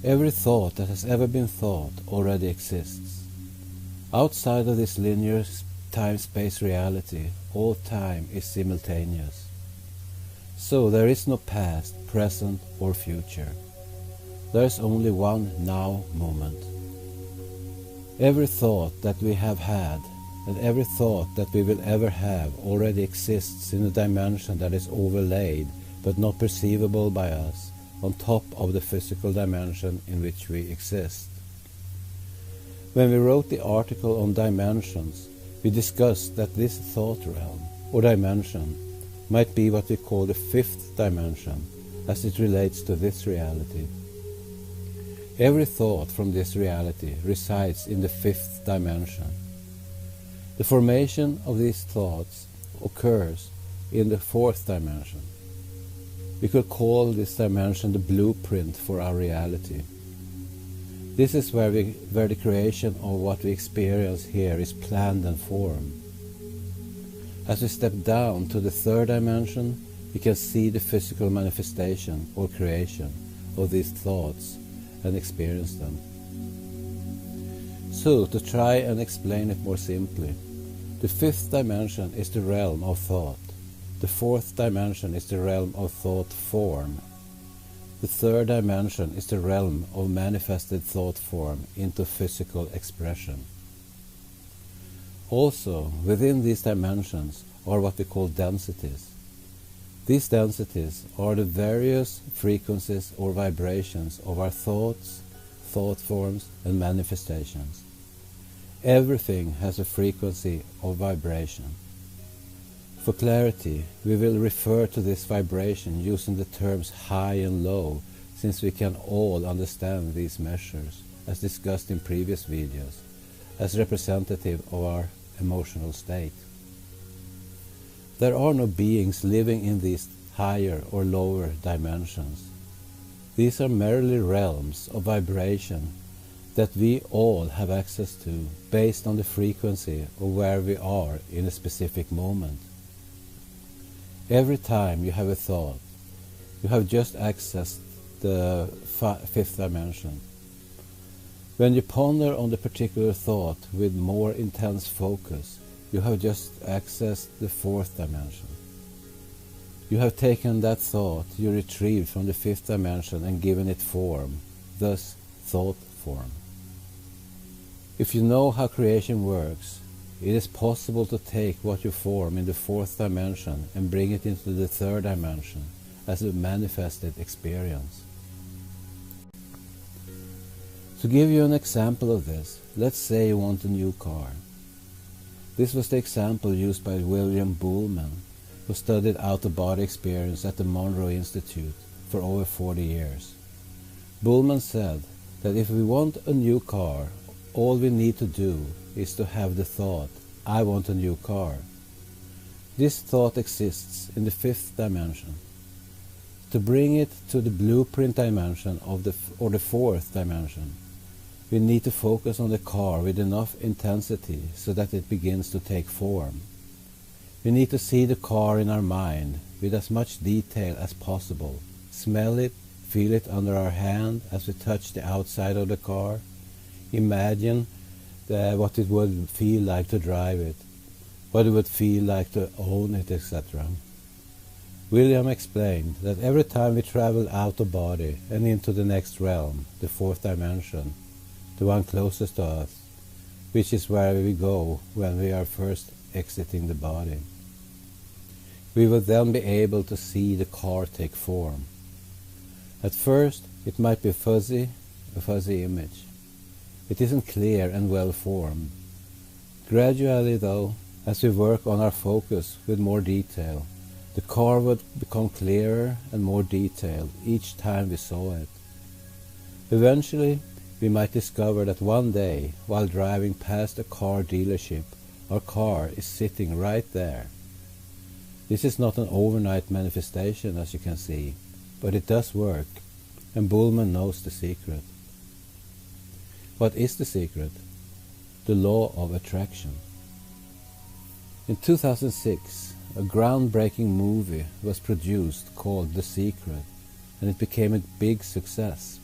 Every thought that has ever been thought already exists. Outside of this linear time-space reality, all time is simultaneous. So there is no past, present or future. There is only one now moment. Every thought that we have had and every thought that we will ever have already exists in a dimension that is overlaid but not perceivable by us on top of the physical dimension in which we exist. When we wrote the article on dimensions, we discussed that this thought realm or dimension might be what we call the fifth dimension as it relates to this reality. Every thought from this reality resides in the fifth dimension. The formation of these thoughts occurs in the fourth dimension. We could call this dimension the blueprint for our reality. This is where the creation of what we experience here is planned and formed. As we step down to the third dimension, we can see the physical manifestation or creation of these thoughts and experience them. So, to try and explain it more simply, the fifth dimension is the realm of thought. The fourth dimension is the realm of thought form. The third dimension is the realm of manifested thought form into physical expression. Also, within these dimensions are what we call densities. These densities are the various frequencies or vibrations of our thoughts, thought forms, and manifestations. Everything has a frequency of vibration. For clarity, we will refer to this vibration using the terms high and low, since we can all understand these measures, as discussed in previous videos, as representative of our emotional state. There are no beings living in these higher or lower dimensions. These are merely realms of vibration that we all have access to based on the frequency of where we are in a specific moment. Every time you have a thought, you have just accessed the fifth dimension. When you ponder on the particular thought with more intense focus, you have just accessed the fourth dimension. You have taken that thought you retrieved from the fifth dimension and given it form, thus thought form. If you know how creation works, it is possible to take what you form in the fourth dimension and bring it into the third dimension as a manifested experience. To give you an example of this, let's say you want a new car. This was the example used by William Buhlman, who studied out-of-body experience at the Monroe Institute for over 40 years. Buhlman said that if we want a new car, all we need to do is to have the thought, I want a new car. This thought exists in the fifth dimension. To bring it to the blueprint dimension or the fourth dimension, we need to focus on the car with enough intensity so that it begins to take form. We need to see the car in our mind with as much detail as possible, smell it, feel it under our hand as we touch the outside of the car, imagine what it would feel like to drive it, what it would feel like to own it, etc. William explained that every time we travel out of body and into the next realm, the fourth dimension, the one closest to us, which is where we go when we are first exiting the body, we will then be able to see the car take form. At first, it might be a fuzzy image. It isn't clear and well formed. Gradually, though, as we work on our focus with more detail, the car would become clearer and more detailed each time we saw it. Eventually, we might discover that one day, while driving past a car dealership, our car is sitting right there. This is not an overnight manifestation, as you can see, but it does work, and Buhlman knows the secret. What is the secret? The law of attraction. In 2006, a groundbreaking movie was produced called The Secret, and it became a big success.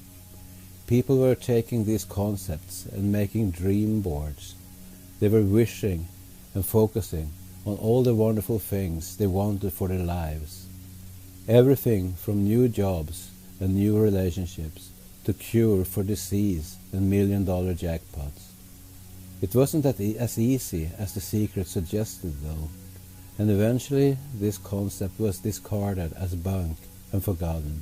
people were taking these concepts and making dream boards. They were wishing and focusing on all the wonderful things they wanted for their lives. Everything from new jobs and new relationships to cure for disease and $1,000,000 jackpots. It wasn't as easy as the secret suggested, though, and eventually this concept was discarded as bunk and forgotten.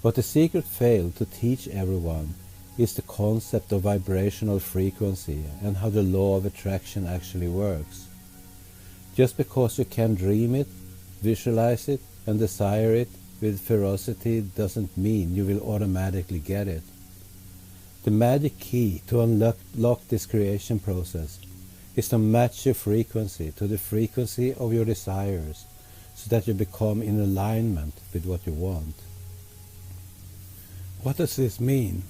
What the secret failed to teach everyone is the concept of vibrational frequency and how the law of attraction actually works. Just because you can dream it, visualize it, and desire it with ferocity doesn't mean you will automatically get it. The magic key to unlock this creation process is to match your frequency to the frequency of your desires so that you become in alignment with what you want. What does this mean?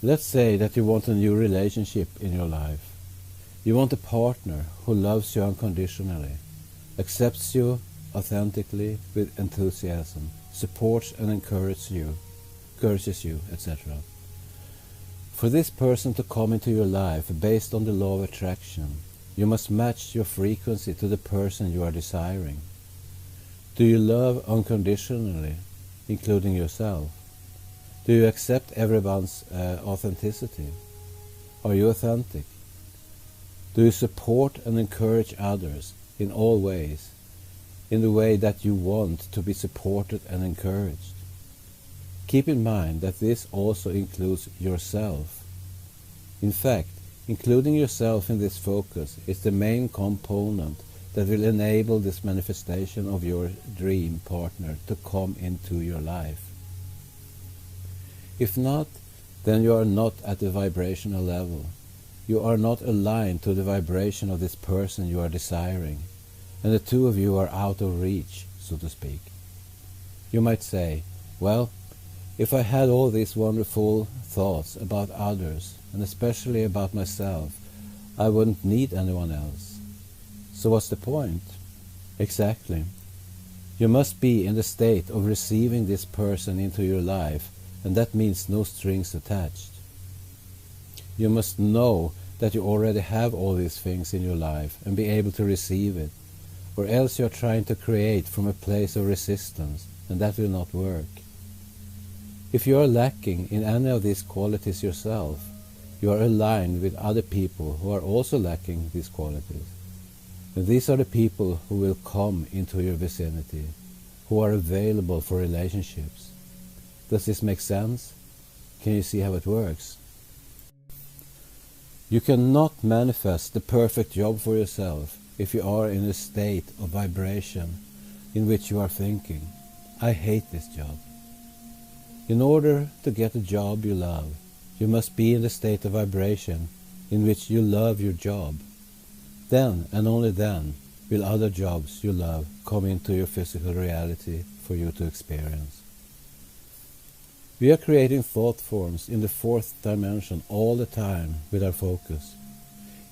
Let's say that you want a new relationship in your life. You want a partner who loves you unconditionally, accepts you authentically with enthusiasm, supports and encourages you, etc. For this person to come into your life based on the law of attraction, you must match your frequency to the person you are desiring. Do you love unconditionally, including yourself? Do you accept everyone's authenticity? Are you authentic? Do you support and encourage others in all ways, in the way that you want to be supported and encouraged? Keep in mind that this also includes yourself. In fact, including yourself in this focus is the main component that will enable this manifestation of your dream partner to come into your life. If not, then you are not at the vibrational level. You are not aligned to the vibration of this person you are desiring, and the two of you are out of reach, so to speak. You might say, well, if I had all these wonderful thoughts about others, and especially about myself, I wouldn't need anyone else. So what's the point? Exactly. You must be in the state of receiving this person into your life, and that means no strings attached. You must know that you already have all these things in your life and be able to receive it, or else you are trying to create from a place of resistance, and that will not work. If you are lacking in any of these qualities yourself, you are aligned with other people who are also lacking these qualities. And these are the people who will come into your vicinity, who are available for relationships. Does this make sense? Can you see how it works? You cannot manifest the perfect job for yourself if you are in a state of vibration in which you are thinking, I hate this job. In order to get a job you love, you must be in the state of vibration in which you love your job. Then, and only then, will other jobs you love come into your physical reality for you to experience. We are creating thought forms in the fourth dimension all the time with our focus.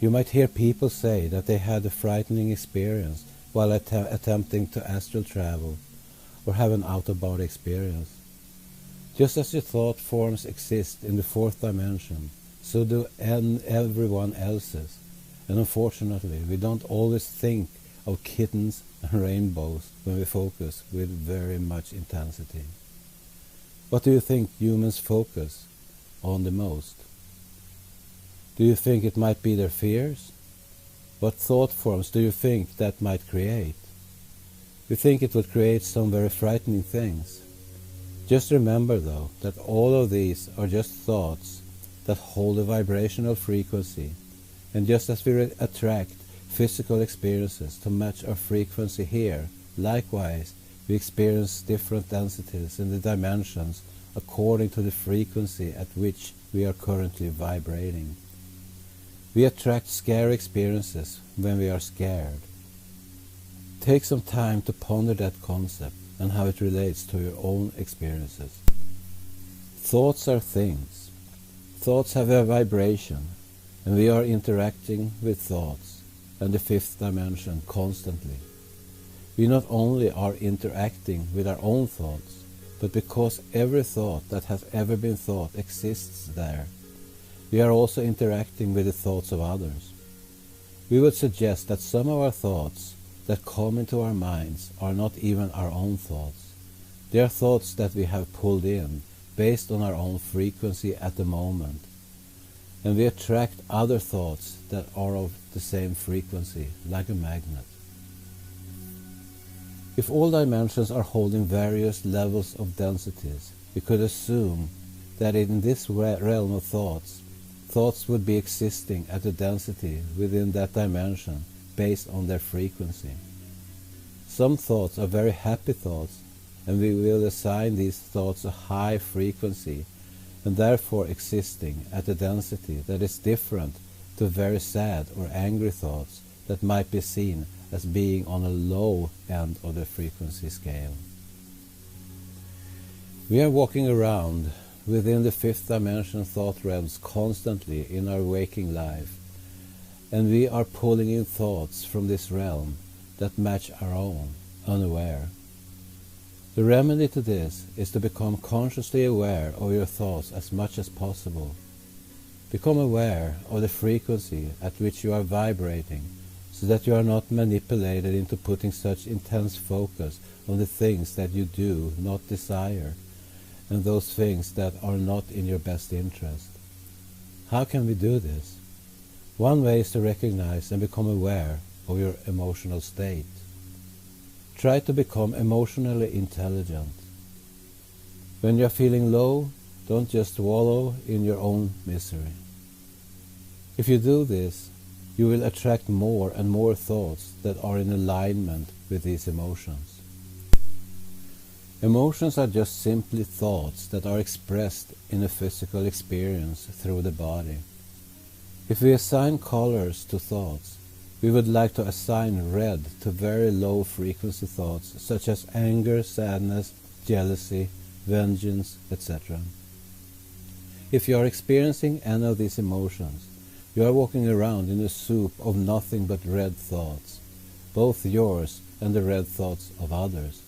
You might hear people say that they had a frightening experience while attempting to astral travel or have an out-of-body experience. Just as your thought forms exist in the fourth dimension, so do everyone else's. And unfortunately, we don't always think of kittens and rainbows when we focus with very much intensity. What do you think humans focus on the most? Do you think it might be their fears? What thought forms do you think that might create? You think it would create some very frightening things. Just remember, though, that all of these are just thoughts that hold a vibrational frequency, and just as we attract physical experiences to match our frequency here, likewise, we experience different densities in the dimensions according to the frequency at which we are currently vibrating. We attract scary experiences when we are scared. Take some time to ponder that concept and how it relates to your own experiences. Thoughts are things. Thoughts have a vibration, and we are interacting with thoughts and the fifth dimension constantly. We not only are interacting with our own thoughts, but because every thought that has ever been thought exists there, we are also interacting with the thoughts of others. We would suggest that some of our thoughts that come into our minds are not even our own thoughts. They are thoughts that we have pulled in based on our own frequency at the moment, and we attract other thoughts that are of the same frequency, like a magnet. If all dimensions are holding various levels of densities, we could assume that in this realm of thoughts would be existing at a density within that dimension based on their frequency. Some thoughts are very happy thoughts, and we will assign these thoughts a high frequency, and therefore existing at a density that is different to very sad or angry thoughts that might be seen as being on a low end of the frequency scale. We are walking around within the fifth dimension thought realms constantly in our waking life, and we are pulling in thoughts from this realm that match our own, unaware. The remedy to this is to become consciously aware of your thoughts as much as possible. Become aware of the frequency at which you are vibrating, so that you are not manipulated into putting such intense focus on the things that you do not desire, and those things that are not in your best interest. How can we do this? One way is to recognize and become aware of your emotional state. Try to become emotionally intelligent. When you are feeling low, don't just wallow in your own misery. If you do this, you will attract more and more thoughts that are in alignment with these emotions. Emotions are just simply thoughts that are expressed in a physical experience through the body. If we assign colors to thoughts, we would like to assign red to very low frequency thoughts such as anger, sadness, jealousy, vengeance, etc. If you are experiencing any of these emotions, you are walking around in a soup of nothing but red thoughts, both yours and the red thoughts of others.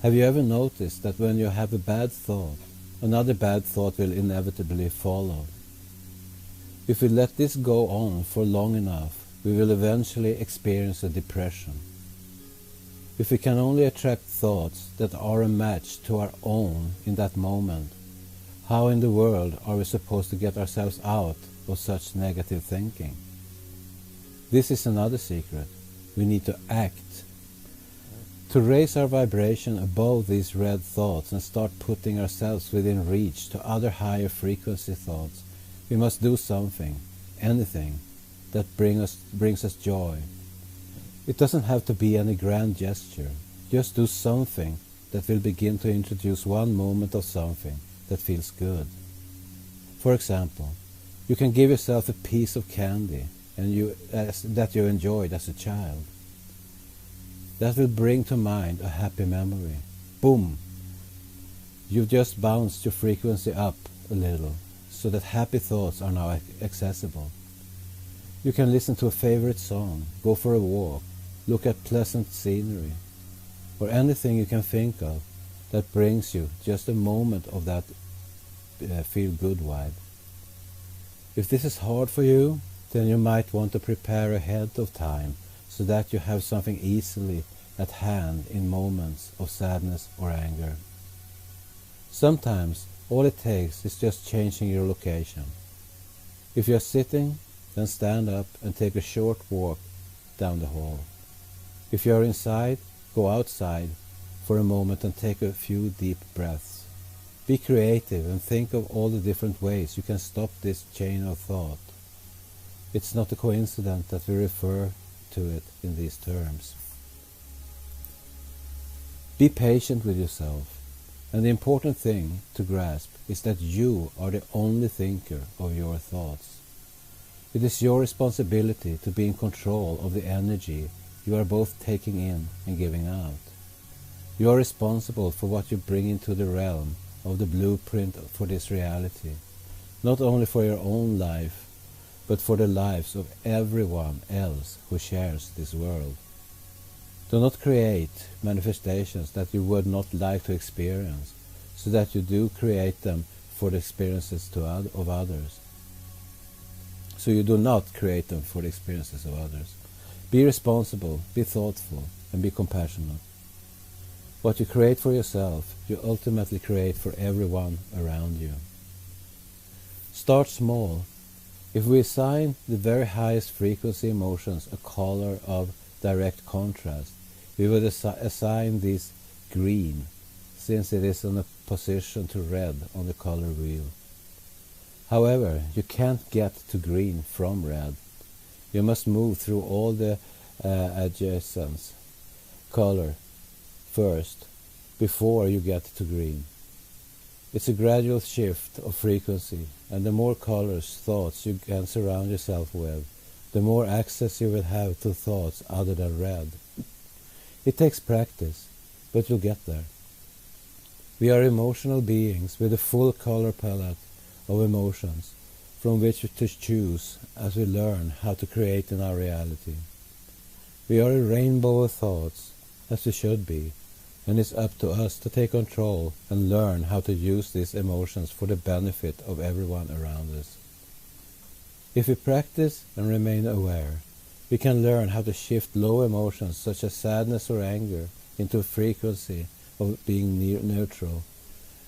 Have you ever noticed that when you have a bad thought, another bad thought will inevitably follow? If we let this go on for long enough, we will eventually experience a depression. If we can only attract thoughts that are a match to our own in that moment, how in the world are we supposed to get ourselves out of such negative thinking? This is another secret. We need to act. To raise our vibration above these red thoughts and start putting ourselves within reach to other higher frequency thoughts, we must do something, anything, that brings us joy. It doesn't have to be any grand gesture. Just do something that will begin to introduce one moment of something that feels good. For example, you can give yourself a piece of candy that you enjoyed as a child. That will bring to mind a happy memory. Boom! You've just bounced your frequency up a little, so that happy thoughts are now accessible. You can listen to a favorite song, go for a walk, look at pleasant scenery, or anything you can think of that brings you just a moment of that feel-good vibe. If this is hard for you, then you might want to prepare ahead of time so that you have something easily at hand in moments of sadness or anger. Sometimes all it takes is just changing your location. If you are sitting, then stand up and take a short walk down the hall. If you are inside, go outside for a moment and take a few deep breaths. Be creative and think of all the different ways you can stop this chain of thought. It's not a coincidence that we refer to it in these terms. Be patient with yourself, and the important thing to grasp is that you are the only thinker of your thoughts. It is your responsibility to be in control of the energy you are both taking in and giving out. You are responsible for what you bring into the realm of the blueprint for this reality, not only for your own life, but for the lives of everyone else who shares this world. Do not create manifestations that you would not like to experience, so that you do create them for the experiences of others. So you do not create them for the experiences of others. Be responsible, be thoughtful, and be compassionate. What you create for yourself, you ultimately create for everyone around you. Start small. If we assign the very highest frequency emotions a color of direct contrast, we would assign these green, since it is in opposition to red on the color wheel. However, you can't get to green from red. You must move through all the adjacent color first, before you get to green. It's a gradual shift of frequency, and the more colors, thoughts you can surround yourself with, the more access you will have to thoughts other than red. It takes practice, but you'll get there. We are emotional beings with a full color palette of emotions from which to choose as we learn how to create in our reality. We are a rainbow of thoughts, as we should be, and it's up to us to take control and learn how to use these emotions for the benefit of everyone around us. If we practice and remain aware, we can learn how to shift low emotions such as sadness or anger into a frequency of being neutral,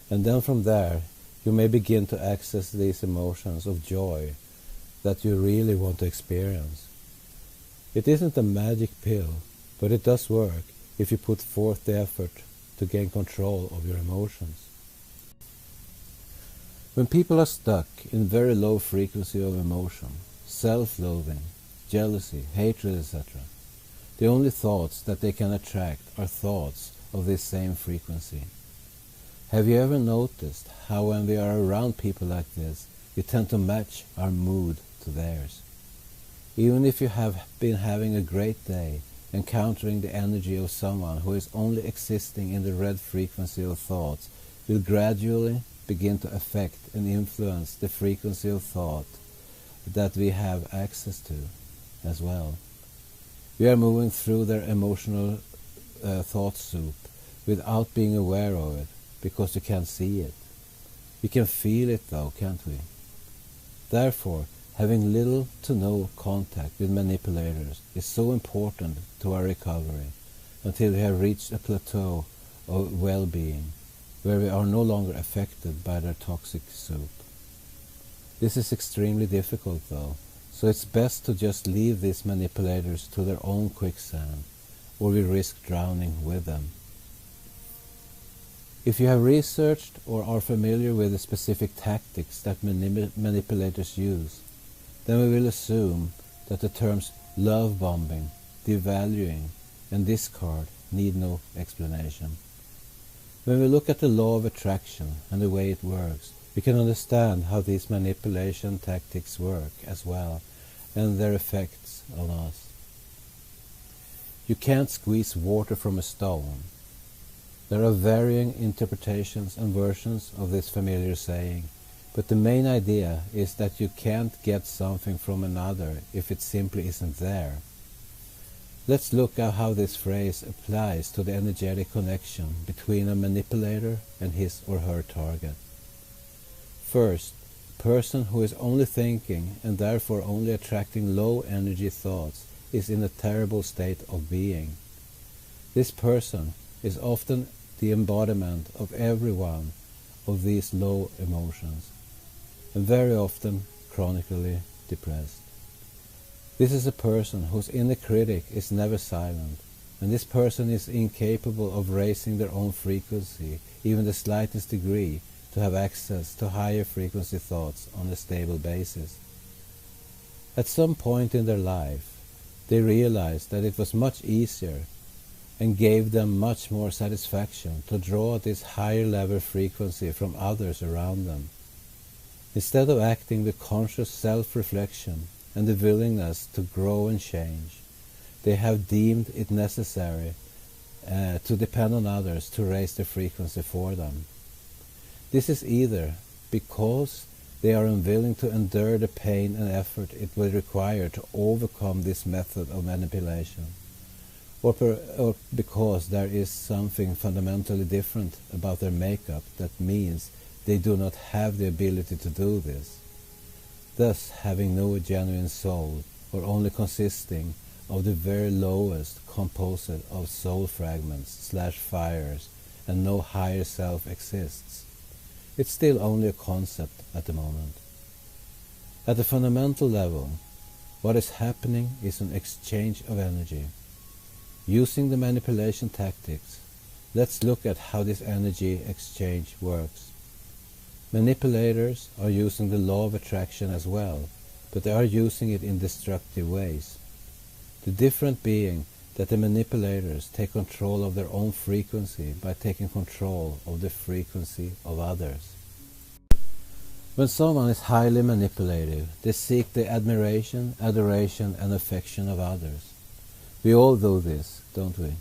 and then from there you may begin to access these emotions of joy that you really want to experience. It isn't a magic pill, but it does work if you put forth the effort to gain control of your emotions. When people are stuck in very low frequency of emotion, self-loathing, jealousy, hatred, etc., the only thoughts that they can attract are thoughts of this same frequency. Have you ever noticed how when we are around people like this, we tend to match our mood to theirs? Even if you have been having a great day, encountering the energy of someone who is only existing in the red frequency of thoughts will gradually begin to affect and influence the frequency of thought that we have access to as well. We are moving through their emotional thought soup without being aware of it, because you can't see it. We can feel it though, can't we? Therefore, having little to no contact with manipulators is so important to our recovery until we have reached a plateau of well-being where we are no longer affected by their toxic soup. This is extremely difficult though, so it's best to just leave these manipulators to their own quicksand, or we risk drowning with them. If you have researched or are familiar with the specific tactics that manipulators use, then we will assume that the terms love bombing, devaluing, and discard need no explanation. When we look at the law of attraction and the way it works, we can understand how these manipulation tactics work as well, and their effects on us. You can't squeeze water from a stone. There are varying interpretations and versions of this familiar saying, but the main idea is that you can't get something from another if it simply isn't there. Let's look at how this phrase applies to the energetic connection between a manipulator and his or her target. First, a person who is only thinking and therefore only attracting low energy thoughts is in a terrible state of being. This person is often the embodiment of every one of these low emotions, and very often chronically depressed. This is a person whose inner critic is never silent, and this person is incapable of raising their own frequency, even the slightest degree, to have access to higher frequency thoughts on a stable basis. At some point in their life, they realized that it was much easier and gave them much more satisfaction to draw this higher level frequency from others around them. Instead of acting with conscious self-reflection and the willingness to grow and change, they have deemed it necessary to depend on others to raise the frequency for them. This is either because they are unwilling to endure the pain and effort it will require to overcome this method of manipulation, or because there is something fundamentally different about their makeup that means they do not have the ability to do this, thus having no genuine soul, or only consisting of the very lowest composite of soul fragments / fires, and no higher self exists. It's still only a concept at the moment. At the fundamental level, what is happening is an exchange of energy. Using the manipulation tactics, let's look at how this energy exchange works. Manipulators are using the law of attraction as well, but they are using it in destructive ways. The difference being that the manipulators take control of their own frequency by taking control of the frequency of others. When someone is highly manipulative, they seek the admiration, adoration, and affection of others. We all do this, don't we?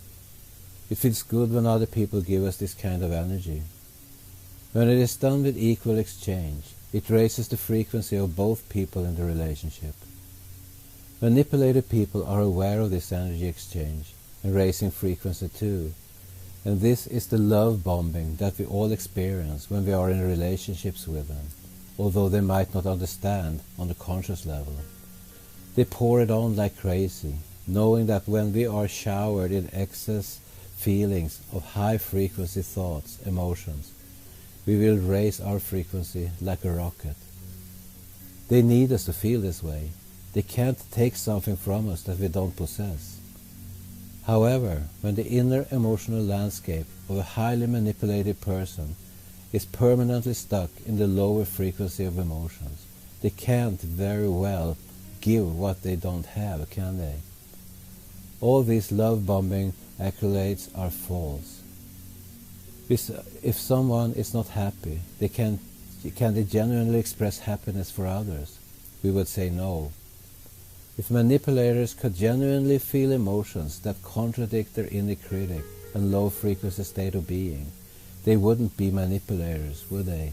It feels good when other people give us this kind of energy. When it is done with equal exchange, it raises the frequency of both people in the relationship. Manipulated people are aware of this energy exchange and raising frequency too, and this is the love bombing that we all experience when we are in relationships with them, although they might not understand on the conscious level. They pour it on like crazy, knowing that when we are showered in excess feelings of high frequency thoughts, emotions, we will raise our frequency like a rocket. They need us to feel this way. They can't take something from us that we don't possess. However, when the inner emotional landscape of a highly manipulated person is permanently stuck in the lower frequency of emotions, they can't very well give what they don't have, can they? All these love-bombing accolades are false. If someone is not happy, can they genuinely express happiness for others? We would say no. If manipulators could genuinely feel emotions that contradict their inner critic and low-frequency state of being, they wouldn't be manipulators, would they?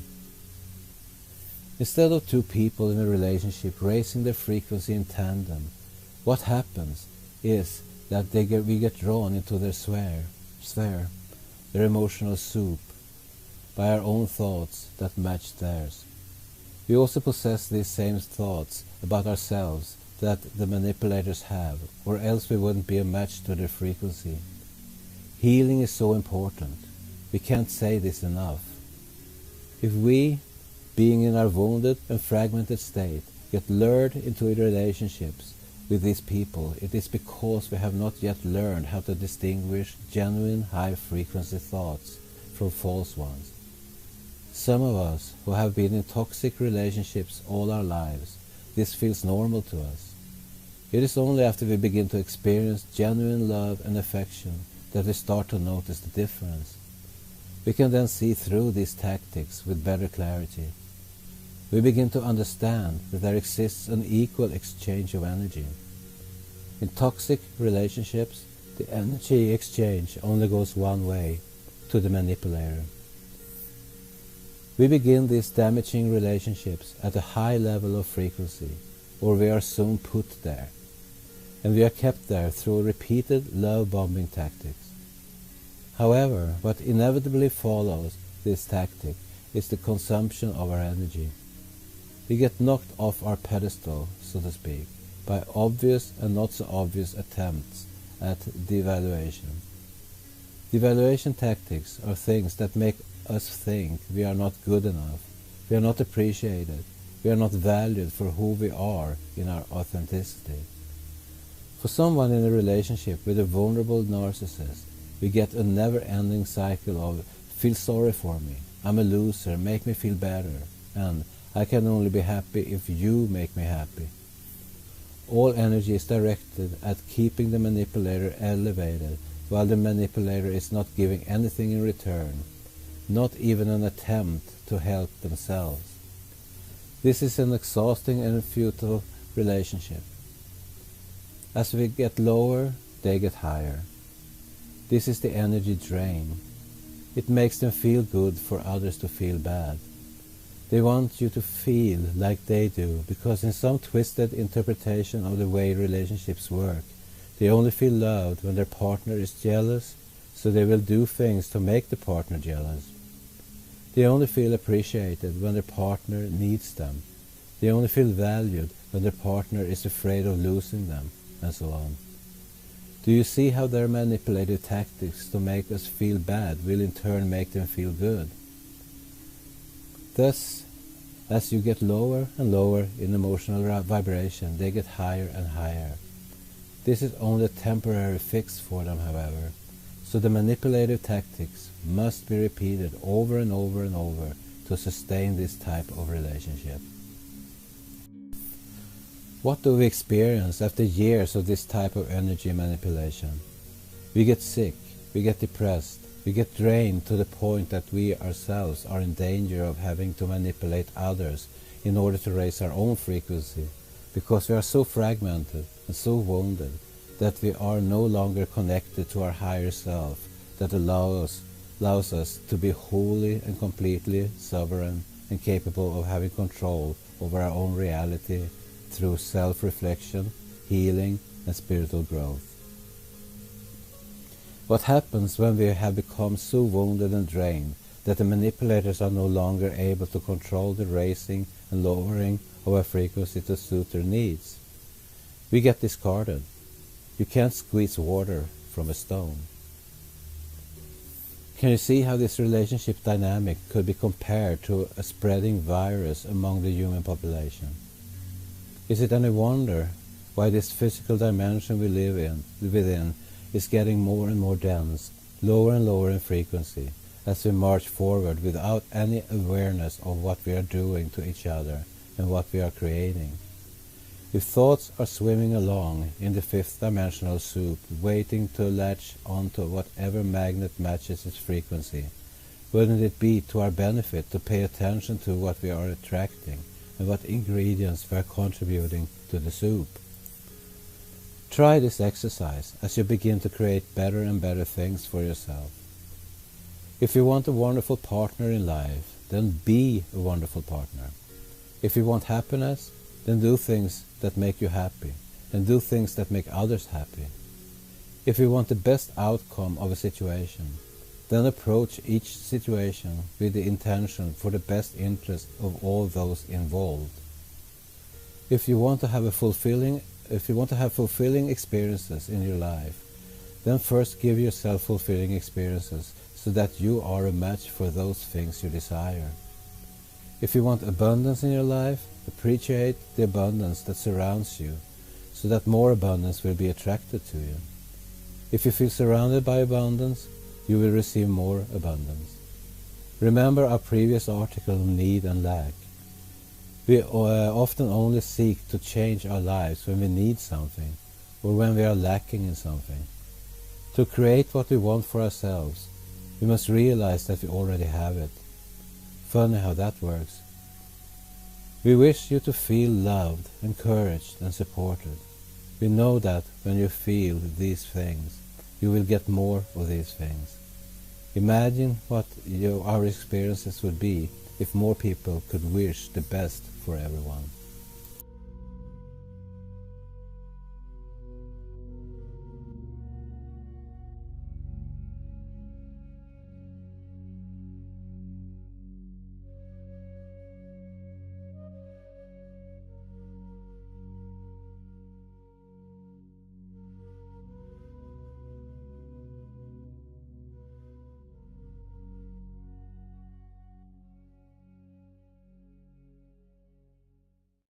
Instead of two people in a relationship raising their frequency in tandem, what happens is that we get drawn into their sphere, their emotional soup, by our own thoughts that match theirs. We also possess these same thoughts about ourselves that the manipulators have, or else we wouldn't be a match to their frequency. Healing is so important. We can't say this enough. If we, being in our wounded and fragmented state, get lured into relationships with these people, it is because we have not yet learned how to distinguish genuine high-frequency thoughts from false ones. Some of us who have been in toxic relationships all our lives, this feels normal to us. It is only after we begin to experience genuine love and affection that we start to notice the difference. We can then see through these tactics with better clarity. We begin to understand that there exists an equal exchange of energy. In toxic relationships, the energy exchange only goes one way, to the manipulator. We begin these damaging relationships at a high level of frequency, or we are soon put there, and we are kept there through repeated love-bombing tactics. However, what inevitably follows this tactic is the consumption of our energy. We get knocked off our pedestal, so to speak, by obvious and not so obvious attempts at devaluation. Devaluation tactics are things that make us think we are not good enough, we are not appreciated, we are not valued for who we are in our authenticity. For someone in a relationship with a vulnerable narcissist, we get a never-ending cycle of "feel sorry for me," "I'm a loser, make me feel better," and "I can only be happy if you make me happy." All energy is directed at keeping the manipulator elevated, while the manipulator is not giving anything in return, not even an attempt to help themselves. This is an exhausting and futile relationship. As we get lower, they get higher. This is the energy drain. It makes them feel good for others to feel bad. They want you to feel like they do, because in some twisted interpretation of the way relationships work, They only feel loved when their partner is jealous, so they will do things to make the partner jealous. They only feel appreciated when their partner needs them. They only feel valued when their partner is afraid of losing them, and so on. Do you see how their manipulative tactics to make us feel bad will in turn make them feel good? Thus, as you get lower and lower in emotional vibration, they get higher and higher. This is only a temporary fix for them, however, so the manipulative tactics must be repeated over and over and over to sustain this type of relationship. What do we experience after years of this type of energy manipulation? We get sick, we get depressed, we get drained to the point that we ourselves are in danger of having to manipulate others in order to raise our own frequency, because we are so fragmented and so wounded that we are no longer connected to our higher self that allows us to be wholly and completely sovereign and capable of having control over our own reality through self-reflection, healing, and spiritual growth. What happens when we have become so wounded and drained that the manipulators are no longer able to control the raising and lowering of our frequency to suit their needs? We get discarded. You can't squeeze water from a stone. Can you see how this relationship dynamic could be compared to a spreading virus among the human population? Is it any wonder why this physical dimension we live within is getting more and more dense, lower and lower in frequency, as we march forward without any awareness of what we are doing to each other and what we are creating? If thoughts are swimming along in the fifth dimensional soup, waiting to latch onto whatever magnet matches its frequency, wouldn't it be to our benefit to pay attention to what we are attracting and what ingredients we are contributing to the soup? Try this exercise as you begin to create better and better things for yourself. If you want a wonderful partner in life, then be a wonderful partner. If you want happiness, then do things that make you happy, and do things that make others happy. If you want the best outcome of a situation, then approach each situation with the intention for the best interest of all those involved. If you want to have fulfilling experiences in your life, then first give yourself fulfilling experiences so that you are a match for those things you desire. If you want abundance in your life, appreciate the abundance that surrounds you so that more abundance will be attracted to you. If you feel surrounded by abundance, you will receive more abundance. Remember our previous article on need and lack. We often only seek to change our lives when we need something or when we are lacking in something. To create what we want for ourselves, we must realize that we already have it. Funny how that works. We wish you to feel loved, encouraged and supported. We know that when you feel these things, you will get more of these things. Imagine what our experiences would be if more people could wish the best for everyone.